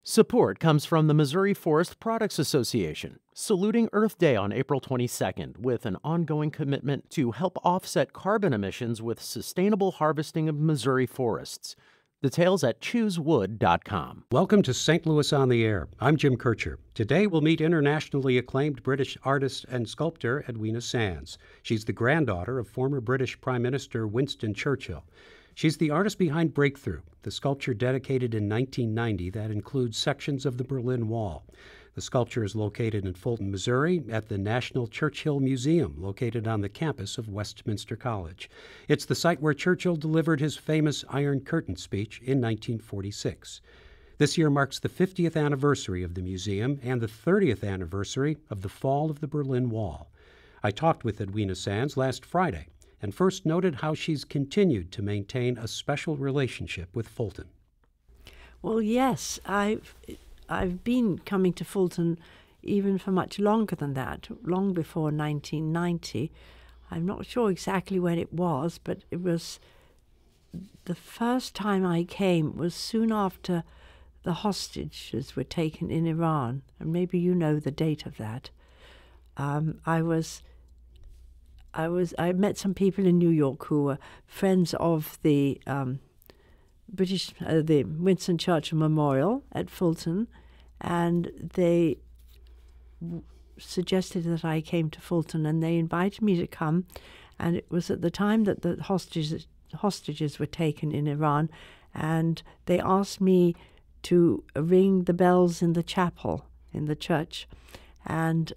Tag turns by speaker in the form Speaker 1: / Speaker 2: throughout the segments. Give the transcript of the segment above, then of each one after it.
Speaker 1: Support comes from the Missouri Forest Products Association, saluting Earth Day on April 22nd with an ongoing commitment to help offset carbon emissions with sustainable harvesting of Missouri forests. Details at choosewood.com.
Speaker 2: Welcome to St. Louis on the Air. I'm Jim Kirchher. Today we'll meet internationally acclaimed British artist and sculptor Edwina Sandys. She's the granddaughter of former British Prime Minister Winston Churchill. She's the artist behind Breakthrough, the sculpture dedicated in 1990 that includes sections of the Berlin Wall. The sculpture is located in Fulton, Missouri, at the National Churchill Museum, located on the campus of Westminster College. It's the site where Churchill delivered his famous Iron Curtain speech in 1946. This year marks the 50th anniversary of the museum and the 30th anniversary of the fall of the Berlin Wall. I talked with Edwina Sandys last Friday and first noted how she's continued to maintain a special relationship with Fulton.
Speaker 3: Well, yes, I've been coming to Fulton even for much longer than that, long before 1990. I'm not sure exactly when it was, but it was the first time I came was soon after the hostages were taken in Iran, and maybe you know the date of that. I met some people in New York who were friends of the the Winston Churchill Memorial at Fulton, and they suggested that I came to Fulton, and they invited me to come. And it was at the time that the hostages were taken in Iran, and they asked me to ring the bells in the chapel in the church, and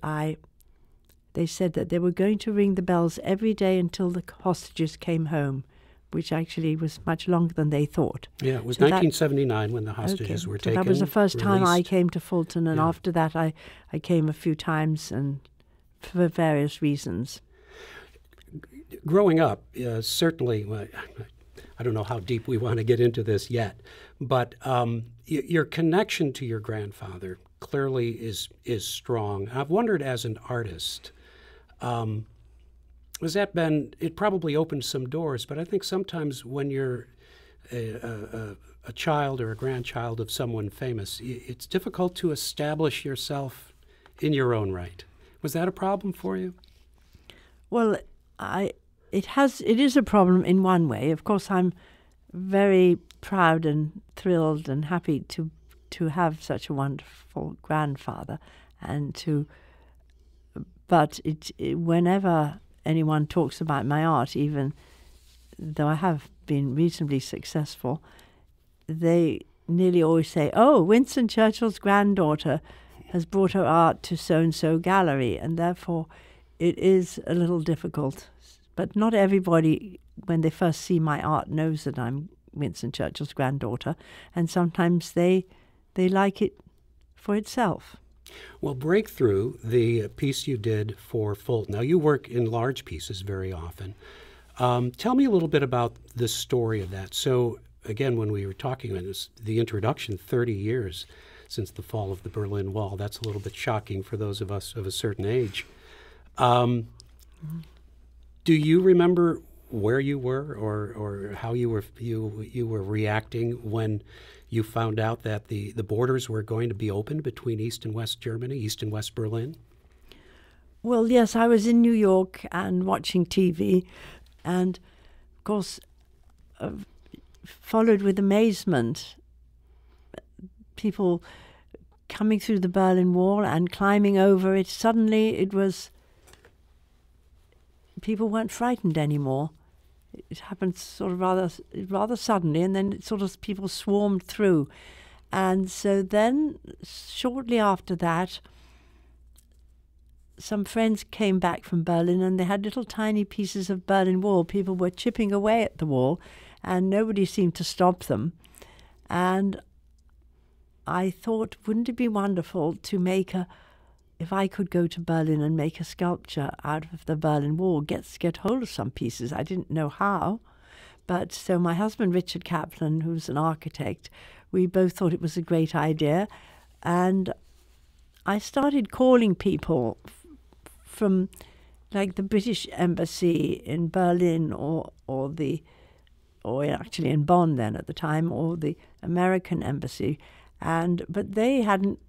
Speaker 3: they said that they were going to ring the bells every day until the hostages came home, which actually was much longer than they thought.
Speaker 2: Yeah, it was 1979 when the hostages were taken.
Speaker 3: That was the first time I
Speaker 2: released.
Speaker 3: came to Fulton, and after that I came a few times, and for various reasons.
Speaker 2: Growing up, certainly, I don't know how deep we want to get into this yet, but your connection to your grandfather clearly is strong. I've wondered, as an artist, has that been, it probably opened some doors, but I think sometimes when you're a child or a grandchild of someone famous, it's difficult to establish yourself in your own right. Was that a problem for you?
Speaker 3: Well, it is a problem in one way. Of course, I'm very proud and thrilled and happy to have such a wonderful grandfather, but whenever anyone talks about my art, even though I have been reasonably successful, they nearly always say, "Oh, Winston Churchill's granddaughter has brought her art to so-and-so gallery," and therefore it is a little difficult. But not everybody, when they first see my art, knows that I'm Winston Churchill's granddaughter, and sometimes they like it for itself.
Speaker 2: Well, Breakthrough, the piece you did for Fulton. Now, you work in large pieces very often. Tell me a little bit about the story of that. So, again, when we were talking about this, the introduction, 30 years since the fall of the Berlin Wall, that's a little bit shocking for those of us of a certain age. Do you remember where you were, or how you were reacting when you found out that the borders were going to be opened between East and West Germany, East and West Berlin?
Speaker 3: Well, yes, I was in New York and watching TV, and of course followed with amazement people coming through the Berlin Wall and climbing over it. Suddenly it was, people weren't frightened anymore. It happened sort of rather suddenly, and then sort of people swarmed through. And so then, shortly after that, some friends came back from Berlin, and they had little tiny pieces of Berlin Wall. People were chipping away at the wall, and nobody seemed to stop them. And I thought, wouldn't it be wonderful to if I could go to Berlin and make a sculpture out of the Berlin Wall, get hold of some pieces. I didn't know how. But so my husband, Richard Kaplan, who's an architect, we both thought it was a great idea. And I started calling people from like the British Embassy in Berlin or actually in Bonn then at the time, or the American Embassy, But they hadn't.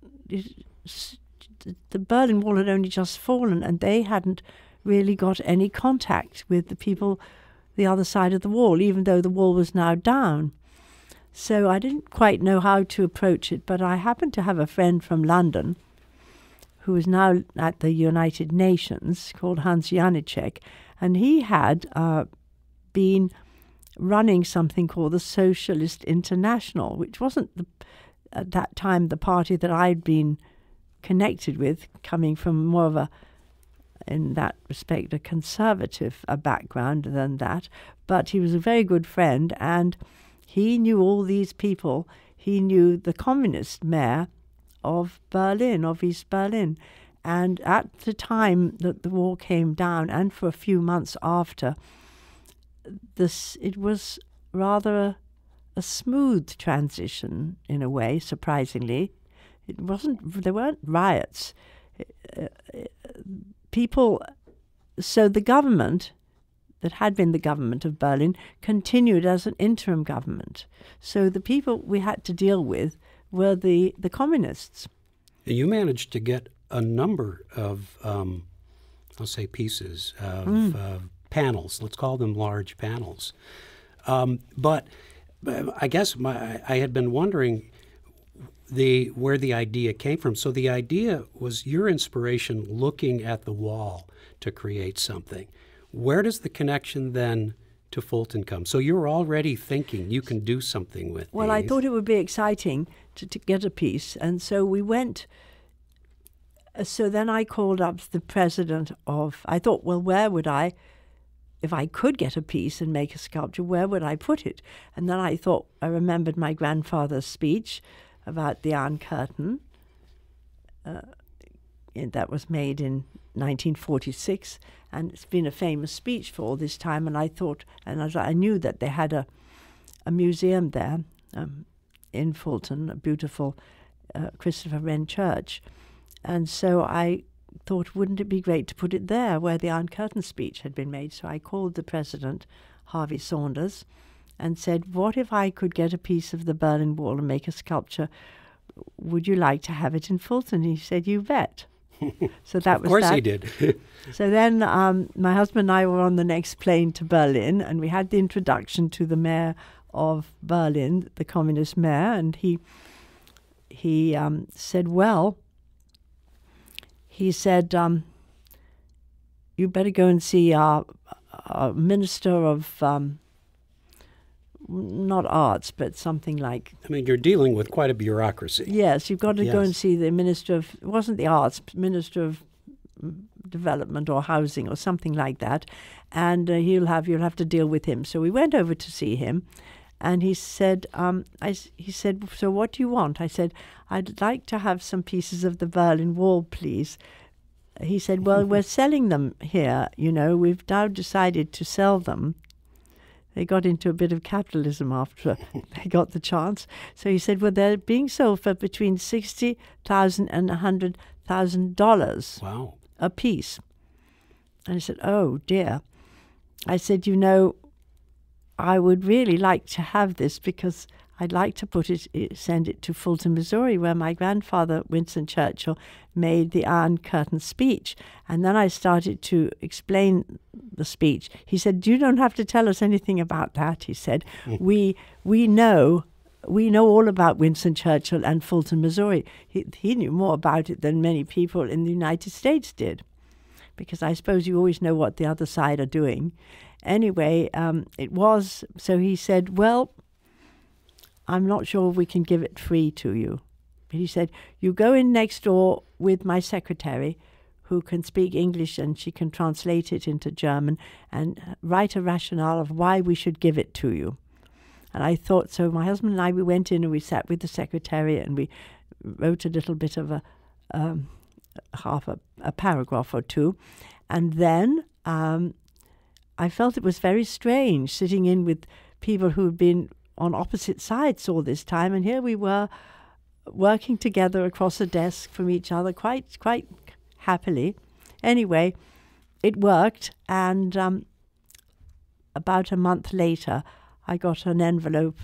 Speaker 3: The Berlin Wall had only just fallen, and they hadn't really got any contact with the people the other side of the wall, even though the wall was now down. So I didn't quite know how to approach it, but I happened to have a friend from London who is now at the United Nations, called Hans Janicek, and he had been running something called the Socialist International, which wasn't at that time the party that I'd been connected with, coming from more of in that respect, a conservative background than that. But he was a very good friend, and he knew all these people. He knew the communist mayor of Berlin, of East Berlin. And at the time that the wall came down, and for a few months after, it was rather a smooth transition in a way, surprisingly. There weren't riots. So the government that had been the government of Berlin continued as an interim government. So the people we had to deal with were the communists.
Speaker 2: You managed to get a number of, I'll say, pieces of panels. Let's call them large panels. But I guess I had been wondering where the idea came from. So the idea was your inspiration looking at the wall to create something. Where does the connection then to Fulton come? So you're already thinking you can do something with
Speaker 3: Well,
Speaker 2: these.
Speaker 3: I thought it would be exciting to get a piece, and so we went. So then I called up the president I thought, well, where would if I could get a piece and make a sculpture, where would I put it? And then I remembered my grandfather's speech about the Iron Curtain. That was made in 1946, and it's been a famous speech for all this time. And I thought, I knew that they had a museum there in Fulton, a beautiful Christopher Wren church. And so I thought, wouldn't it be great to put it there where the Iron Curtain speech had been made? So I called the president, Harvey Saunders, and said, what if I could get a piece of the Berlin Wall and make a sculpture? Would you like to have it in Fulton? He said, you bet. So that was
Speaker 2: Of course
Speaker 3: that.
Speaker 2: he did.
Speaker 3: So then my husband and I were on the next plane to Berlin, and we had the introduction to the mayor of Berlin, the communist mayor, and he said, well, he said, you better go and see our minister of, not arts, but something like...
Speaker 2: I mean, you're dealing with quite a bureaucracy.
Speaker 3: Yes, you've got to go and see the minister of... It wasn't the arts, minister of development or housing or something like that, and you'll have to deal with him. So we went over to see him, and he said, so what do you want? I said, I'd like to have some pieces of the Berlin Wall, please. He said, well, we're selling them here, we've now decided to sell them. They got into a bit of capitalism after they got the chance. So he said, well, they're being sold for between $60,000 and $100,000
Speaker 2: Wow.
Speaker 3: a piece. And I said, oh, dear. I said, I would really like to have this because I'd like to send it to Fulton, Missouri, where my grandfather, Winston Churchill, made the Iron Curtain speech. And then I started to explain the speech. He said, you don't have to tell us anything about that, he said. We know all about Winston Churchill and Fulton, Missouri. He knew more about it than many people in the United States did, because I suppose you always know what the other side are doing. Anyway, so he said, well, I'm not sure we can give it free to you. But he said, you go in next door with my secretary, who can speak English, and she can translate it into German and write a rationale of why we should give it to you. And I thought, so my husband and I, we went in and we sat with the secretary and we wrote a little bit of a paragraph or two. And then I felt it was very strange sitting in with people who had been on opposite sides all this time, and here we were working together across a desk from each other quite happily. Anyway, it worked, and about a month later I got an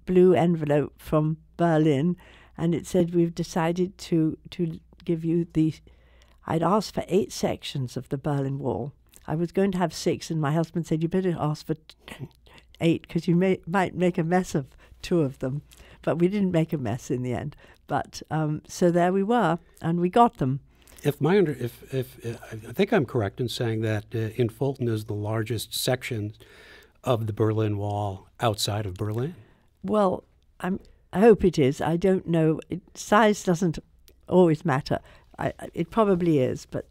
Speaker 3: blue envelope from Berlin, and it said, we've decided to give you the... I'd asked for 8 sections of the Berlin Wall. I was going to have 6, and my husband said, you better ask for 8, because you might make a mess of 2 of them. But we didn't make a mess in the end. But so there we were, and we got them.
Speaker 2: If I think I'm correct in saying that in Fulton is the largest section of the Berlin Wall outside of Berlin?
Speaker 3: Well, I hope it is. I don't know. Size doesn't always matter. It probably is, but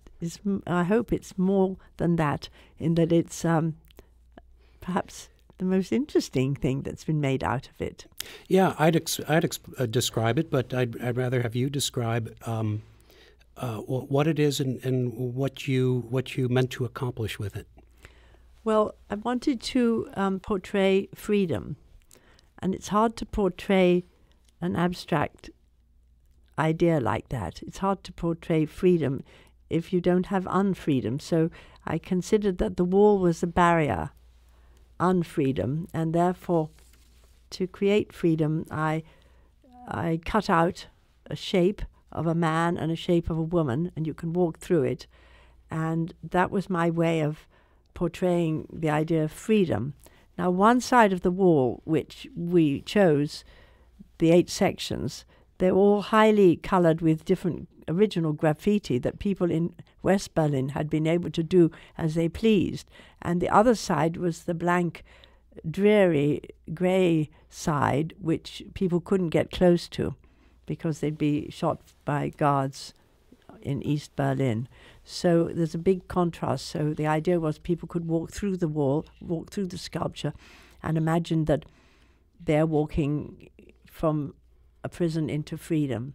Speaker 3: I hope it's more than that, in that it's perhaps the most interesting thing that's been made out of it.
Speaker 2: Yeah, I'd describe it, but I'd rather have you describe what it is and what you meant to accomplish with it.
Speaker 3: Well, I wanted to portray freedom, and it's hard to portray an abstract idea like that. It's hard to portray freedom if you don't have unfreedom. So I considered that the wall was a barrier, unfreedom, and therefore to create freedom, I cut out a shape of a man and a shape of a woman, and you can walk through it. And that was my way of portraying the idea of freedom. Now, one side of the wall, which we chose, the 8 sections, they're all highly colored with different original graffiti that people in West Berlin had been able to do as they pleased. And the other side was the blank, dreary, grey side, which people couldn't get close to because they'd be shot by guards in East Berlin. So there's a big contrast. So the idea was people could walk through the wall, walk through the sculpture, and imagine that they're walking from a prison into freedom.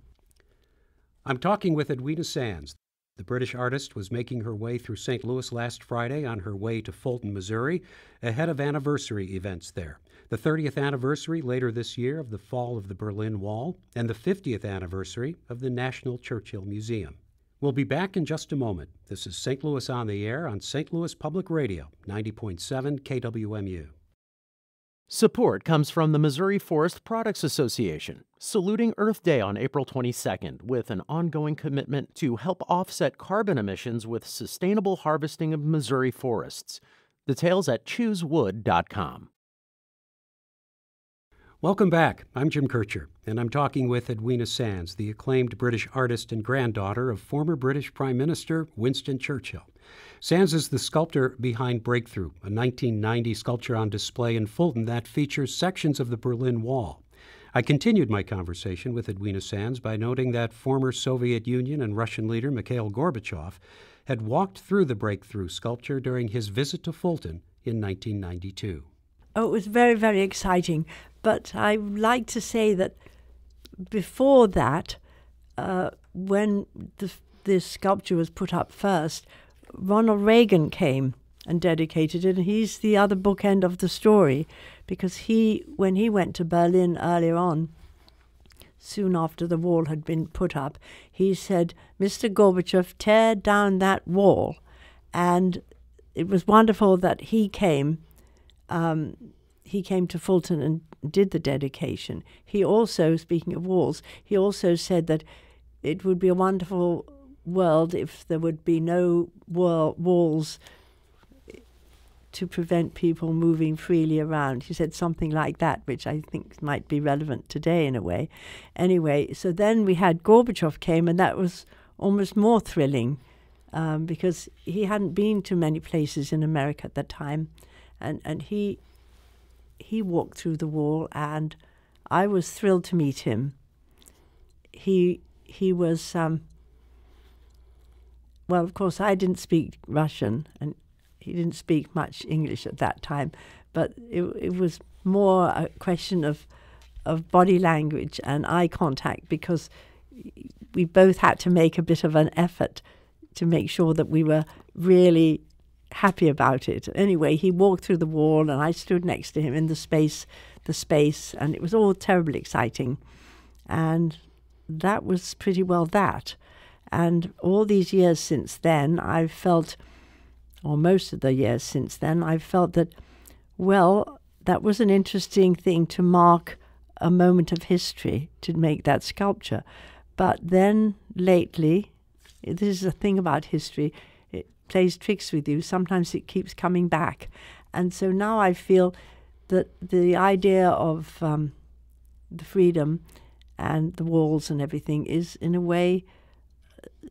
Speaker 2: I'm talking with Edwina Sandys. The British artist was making her way through St. Louis last Friday on her way to Fulton, Missouri, ahead of anniversary events there. The 30th anniversary later this year of the fall of the Berlin Wall, and the 50th anniversary of the National Churchill Museum. We'll be back in just a moment. This is St. Louis on the Air on St. Louis Public Radio, 90.7 KWMU.
Speaker 1: Support comes from the Missouri Forest Products Association, saluting Earth Day on April 22nd with an ongoing commitment to help offset carbon emissions with sustainable harvesting of Missouri forests. Details at choosewood.com.
Speaker 2: Welcome back. I'm Jim Kirchher, and I'm talking with Edwina Sandys, the acclaimed British artist and granddaughter of former British Prime Minister Winston Churchill. Sandys is the sculptor behind Breakthrough, a 1990 sculpture on display in Fulton that features sections of the Berlin Wall. I continued my conversation with Edwina Sandys by noting that former Soviet Union and Russian leader Mikhail Gorbachev had walked through the Breakthrough sculpture during his visit to Fulton in 1992.
Speaker 3: Oh, it was very, very exciting. But I would like to say that before that, when this sculpture was put up first, Ronald Reagan came and dedicated it, and he's the other bookend of the story, because when he went to Berlin earlier on, soon after the wall had been put up, he said, "Mr. Gorbachev, tear down that wall." And it was wonderful that he came to Fulton and did the dedication. He also, speaking of walls, he also said that it would be a wonderful world if there would be no walls to prevent people moving freely around. He said something like that, which I think might be relevant today in a way. Anyway, so then we had Gorbachev came, and that was almost more thrilling because he hadn't been to many places in America at that time, and he walked through the wall, and I was thrilled to meet him. He was, well, of course, I didn't speak Russian, and he didn't speak much English at that time, but it was more a question of body language and eye contact, because we both had to make a bit of an effort to make sure that we were really happy about it. Anyway, he walked through the wall, and I stood next to him in the space, and it was all terribly exciting. And that was pretty well that. And all these years since then, I've felt, or most of the years since then, I've felt that, well, that was an interesting thing to mark a moment of history to make that sculpture. But then lately, this is the thing about history, it plays tricks with you. Sometimes it keeps coming back. And so now I feel that the idea of the freedom and the walls and everything is, in a way,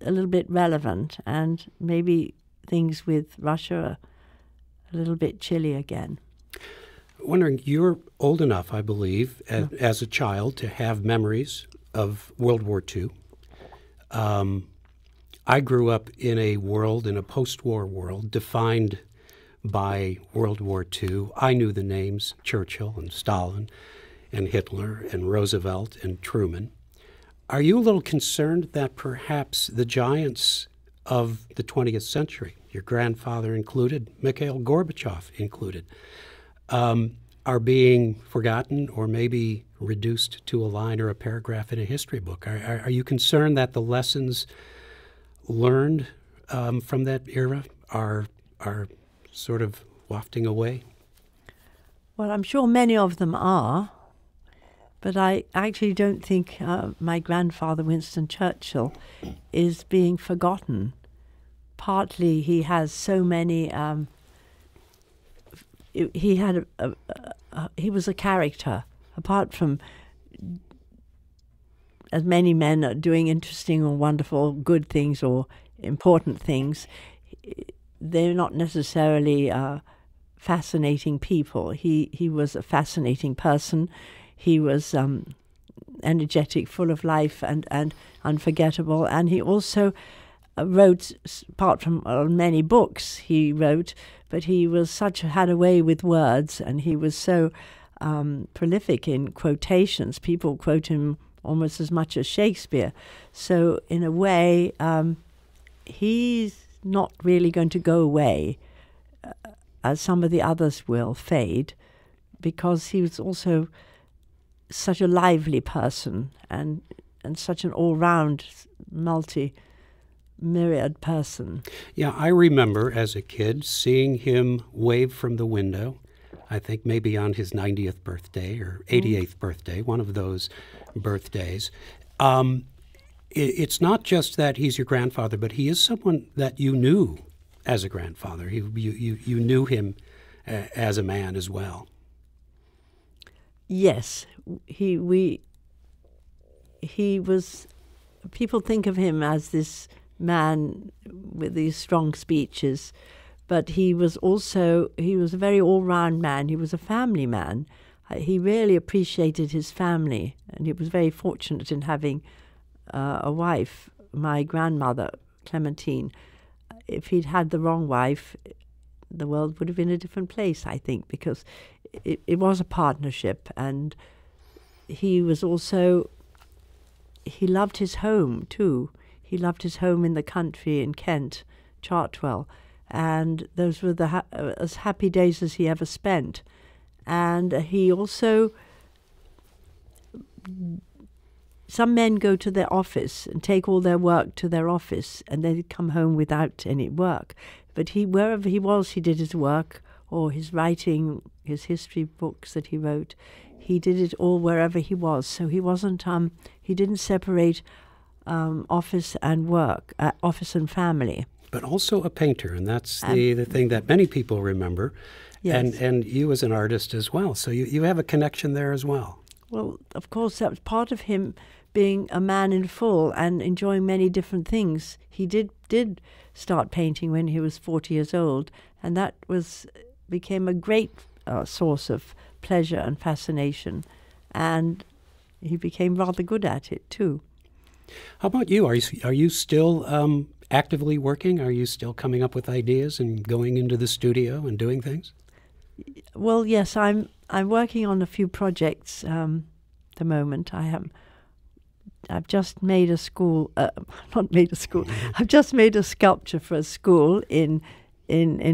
Speaker 3: a little bit relevant, and maybe things with Russia are a little bit chilly again.
Speaker 2: Wondering, you're old enough, I believe, as a child to have memories of World War II. I grew up in a post-war world defined by World War II. I knew the names Churchill and Stalin and Hitler and Roosevelt and Truman. Are you a little concerned that perhaps the giants of the 20th century, your grandfather included, Mikhail Gorbachev included, are being forgotten or maybe reduced to a line or a paragraph in a history book? Are you concerned that the lessons learned from that era are sort of wafting away?
Speaker 3: Well, I'm sure many of them are, but I actually don't think my grandfather, Winston Churchill, is being forgotten. Partly he has so many... he was a character. Apart from as many men are doing interesting or wonderful, good things or important things, they're not necessarily fascinating people. He was a fascinating person. He was energetic, full of life, and unforgettable. And he also wrote, apart from many books he wrote, but he was had a way with words, and he was so prolific in quotations. People quote him almost as much as Shakespeare. So in a way, he's not really going to go away, as some of the others will fade, because he was also such a lively person and such an all-round, myriad person.
Speaker 2: Yeah, I remember as a kid seeing him wave from the window, I think maybe on his 90th birthday or 88th birthday, one of those birthdays. It's not just that he's your grandfather, but he is someone that you knew as a grandfather. You knew him as a man as well.
Speaker 3: Yes, he was. People think of him as this man with these strong speeches, but he was a very all-round man. He was a family man. He really appreciated his family, and he was very fortunate in having a wife, my grandmother, Clementine. If he'd had the wrong wife, the world would have been a different place, I think, because it was a partnership. And he was also, he loved his home too. He loved his home in the country in Kent, Chartwell, and those were as happy days as he ever spent. And he also, some men go to their office and take all their work to their office, and they come home without any work. But wherever he was, he did his work, or his writing, his history books that he wrote. He did it all wherever he was. So he wasn't, he didn't separate office and work, office and family.
Speaker 2: But also a painter, and that's the thing that many people remember. Yes. And you as an artist as well. So you have a connection there as well.
Speaker 3: Well, of course, that was part of him being a man in full and enjoying many different things. He did start painting when he was 40 years old, and that became a great source of pleasure and fascination. And he became rather good at it, too.
Speaker 2: How about you? Are you still actively working? Are you still coming up with ideas and going into the studio and doing things?
Speaker 3: Well, yes, I'm working on a few projects at the moment. I've just made a school. Not made a school. I've just made a sculpture for a school in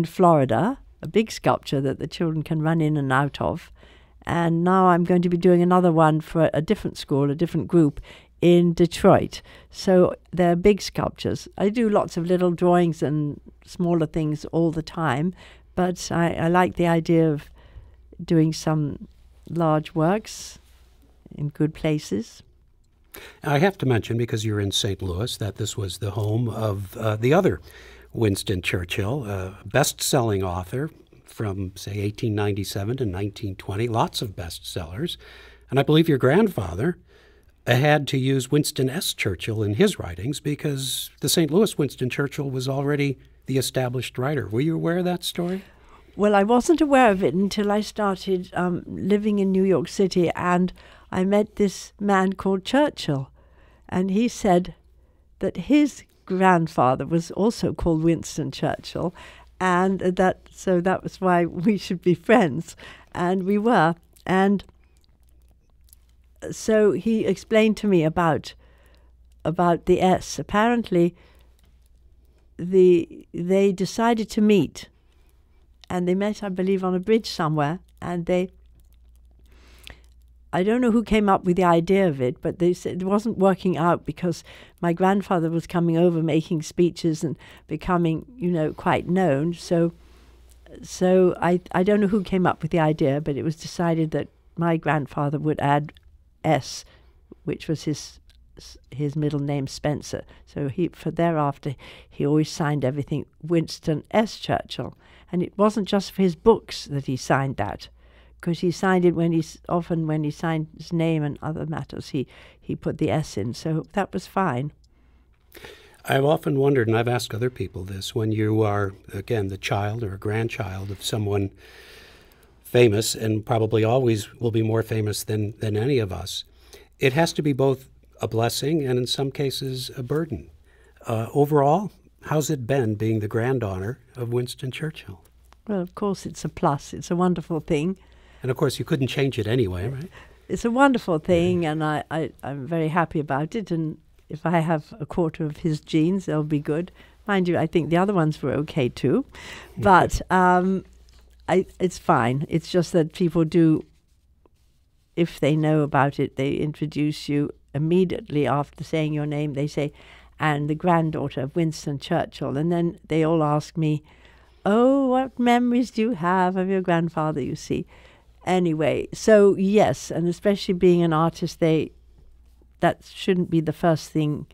Speaker 3: Florida, a big sculpture that the children can run in and out of. And now I'm going to be doing another one for a different school, a different group in Detroit. So they're big sculptures. I do lots of little drawings and smaller things all the time, but I like the idea of doing some large works in good places.
Speaker 2: I have to mention, because you're in St. Louis, that this was the home of the other Winston Churchill, a best-selling author from, say, 1897 to 1920, lots of bestsellers. And I believe your grandfather had to use Winston S. Churchill in his writings because the St. Louis Winston Churchill was already the established writer. Were you aware of that story?
Speaker 3: Well, I wasn't aware of it until I started living in New York City, and I met this man called Churchill, and he said that his grandfather was also called Winston Churchill, and that was why we should be friends, and we were. And so he explained to me about the S. Apparently, they decided to meet, and they met, I believe, on a bridge somewhere, and I don't know who came up with the idea of it, but they said it wasn't working out because my grandfather was coming over, making speeches and becoming, quite known. So I don't know who came up with the idea, but it was decided that my grandfather would add S, which was his middle name, Spencer. So thereafter he always signed everything Winston S. Churchill, and it wasn't just for his books that he signed that, because he signed it when he signed his name and other matters, he put the S in. So that was fine.
Speaker 2: I've often wondered, and I've asked other people this, when you are, again, the child or a grandchild of someone famous, and probably always will be more famous than any of us, it has to be both a blessing and in some cases a burden. Overall, how's it been being the granddaughter of Winston Churchill?
Speaker 3: Well, of course, it's a plus. It's a wonderful thing.
Speaker 2: And of course, you couldn't change it anyway, right?
Speaker 3: It's a wonderful thing, and I'm very happy about it. And if I have a quarter of his genes, they'll be good. Mind you, I think the other ones were okay too. But it's fine. It's just that people do, if they know about it, they introduce you immediately after saying your name. They say, and the granddaughter of Winston Churchill. And then they all ask me, oh, what memories do you have of your grandfather, you see? Anyway, so yes, and especially being an artist, that shouldn't be the first thing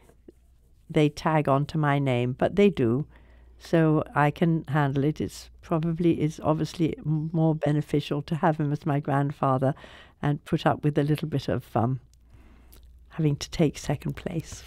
Speaker 3: they tag onto my name, but they do. So I can handle it. It's obviously more beneficial to have him as my grandfather and put up with a little bit of having to take second place.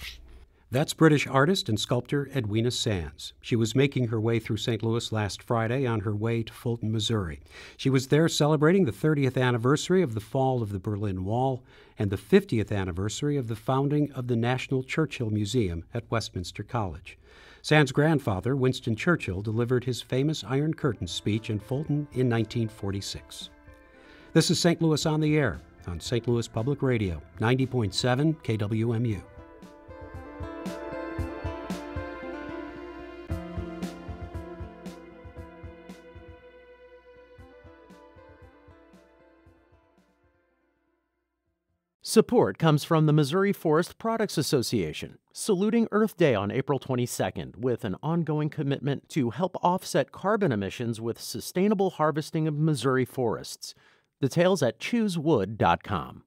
Speaker 2: That's British artist and sculptor Edwina Sandys. She was making her way through St. Louis last Friday on her way to Fulton, Missouri. She was there celebrating the 30th anniversary of the fall of the Berlin Wall and the 50th anniversary of the founding of the National Churchill Museum at Westminster College. Sand's grandfather, Winston Churchill, delivered his famous Iron Curtain speech in Fulton in 1946. This is St. Louis on the Air on St. Louis Public Radio, 90.7 KWMU.
Speaker 1: Support comes from the Missouri Forest Products Association, saluting Earth Day on April 22nd with an ongoing commitment to help offset carbon emissions with sustainable harvesting of Missouri forests. Details at choosewood.com.